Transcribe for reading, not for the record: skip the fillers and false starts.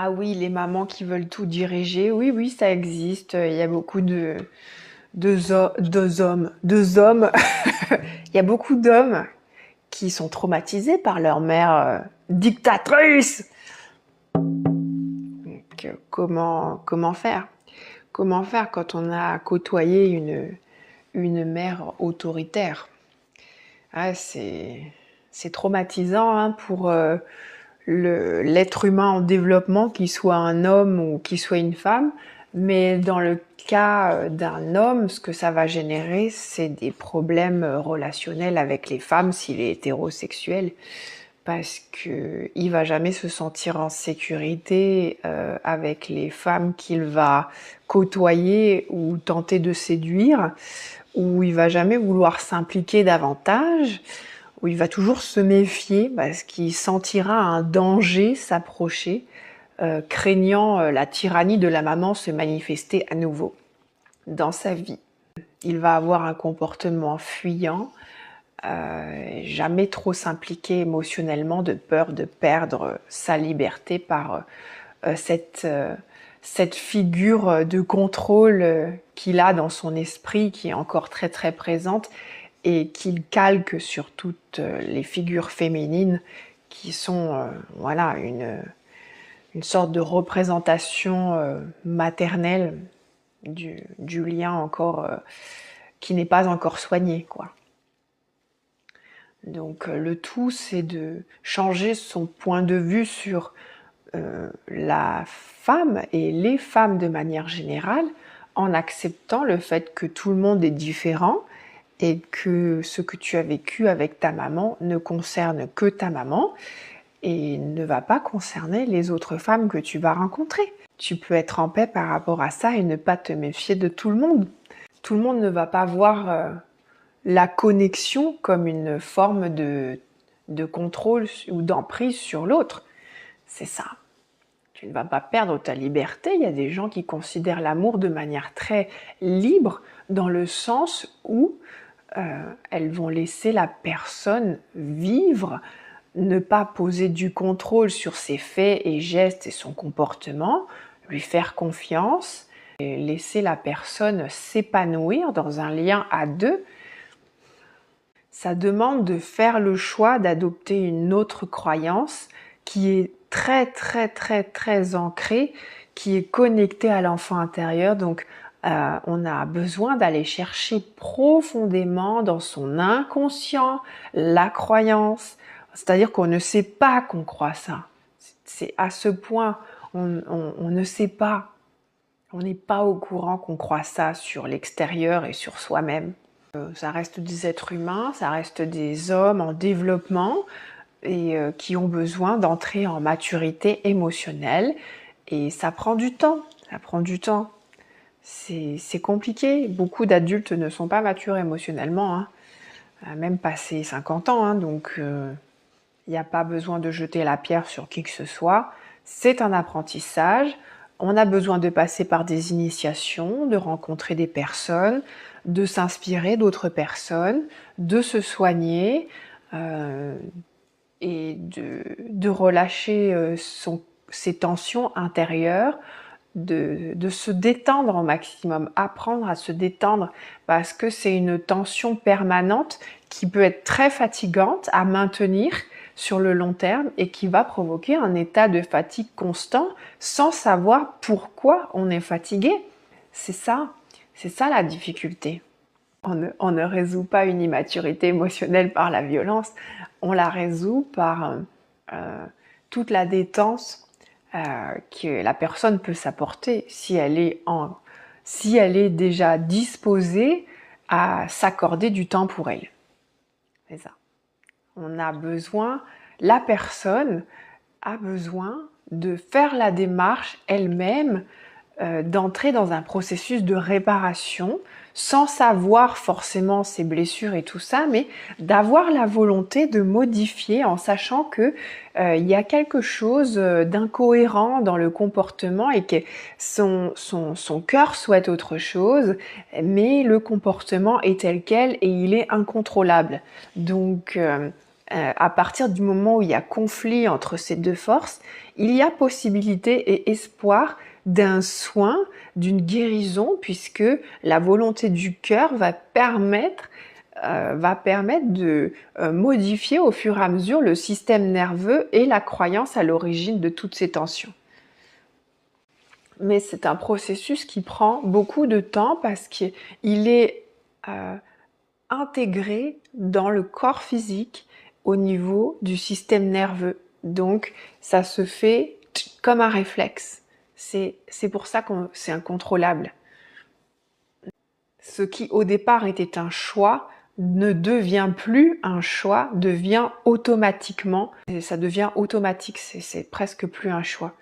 Ah oui, les mamans qui veulent tout diriger, oui, oui, ça existe. Il y a beaucoup de hommes. Il y a beaucoup d'hommes qui sont traumatisés par leur mère dictatrice. Donc, comment faire? Comment faire quand on a côtoyé une mère autoritaire? Ah, c'est traumatisant hein, pour l'être humain en développement, qu'il soit un homme ou qu'il soit une femme. Mais dans le cas d'un homme, ce que ça va générer, c'est des problèmes relationnels avec les femmes s'il est hétérosexuel, parce que il va jamais se sentir en sécurité avec les femmes qu'il va côtoyer ou tenter de séduire, où il va jamais vouloir s'impliquer davantage, où il va toujours se méfier parce qu'il sentira un danger s'approcher, craignant la tyrannie de la maman se manifester à nouveau dans sa vie. Il va avoir un comportement fuyant, jamais trop s'impliquer émotionnellement de peur de perdre sa liberté par cette figure de contrôle qu'il a dans son esprit, qui est encore très très présente et qu'il calque sur toutes les figures féminines qui sont voilà une sorte de représentation maternelle du lien encore qui n'est pas encore soigné, quoi. Donc le tout, c'est de changer son point de vue sur la femme et les femmes de manière générale, en acceptant le fait que tout le monde est différent et que ce que tu as vécu avec ta maman ne concerne que ta maman et ne va pas concerner les autres femmes que tu vas rencontrer. Tu peux être en paix par rapport à ça et ne pas te méfier de tout le monde. Tout le monde ne va pas voir la connexion comme une forme de contrôle ou d'emprise sur l'autre. C'est ça. Tu ne vas pas perdre ta liberté. Il y a des gens qui considèrent l'amour de manière très libre, dans le sens où elles vont laisser la personne vivre, ne pas poser du contrôle sur ses faits et gestes et son comportement, lui faire confiance, et laisser la personne s'épanouir dans un lien à deux. Ça demande de faire le choix d'adopter une autre croyance qui est très très très très ancrée, qui est connectée à l'enfant intérieur. Donc on a besoin d'aller chercher profondément dans son inconscient la croyance. C'est-à-dire qu'on ne sait pas qu'on croit ça. C'est à ce point, on ne sait pas. On n'est pas au courant qu'on croit ça sur l'extérieur et sur soi-même. Ça reste des êtres humains, ça reste des hommes en développement et qui ont besoin d'entrer en maturité émotionnelle. Et ça prend du temps, ça prend du temps. C'est compliqué. Beaucoup d'adultes ne sont pas matures émotionnellement, hein. Même passé 50 ans, hein, donc il n'y a pas besoin de jeter la pierre sur qui que ce soit. C'est un apprentissage. On a besoin de passer par des initiations, de rencontrer des personnes, de s'inspirer d'autres personnes, de se soigner et de relâcher ses tensions intérieures, de se détendre au maximum, apprendre à se détendre parce que c'est une tension permanente qui peut être très fatigante à maintenir sur le long terme et qui va provoquer un état de fatigue constant sans savoir pourquoi on est fatigué. C'est ça la difficulté. On ne résout pas une immaturité émotionnelle par la violence, on la résout par toute la détente que la personne peut s'apporter si elle est déjà disposée à s'accorder du temps pour elle. C'est ça. La personne a besoin de faire la démarche elle-même, d'entrer dans un processus de réparation sans savoir forcément ses blessures et tout ça, mais d'avoir la volonté de modifier en sachant que il y a quelque chose d'incohérent dans le comportement et que son cœur souhaite autre chose, mais le comportement est tel quel et il est incontrôlable. Donc à partir du moment où il y a conflit entre ces deux forces, il y a possibilité et espoir d'un soin, d'une guérison, puisque la volonté du cœur va permettre de modifier au fur et à mesure le système nerveux et la croyance à l'origine de toutes ces tensions. Mais c'est un processus qui prend beaucoup de temps parce qu'il est intégré dans le corps physique au niveau du système nerveux. Donc ça se fait comme un réflexe. C'est pour ça que c'est incontrôlable. Ce qui au départ était un choix ne devient plus un choix, devient automatiquement, ça devient automatique, c'est presque plus un choix.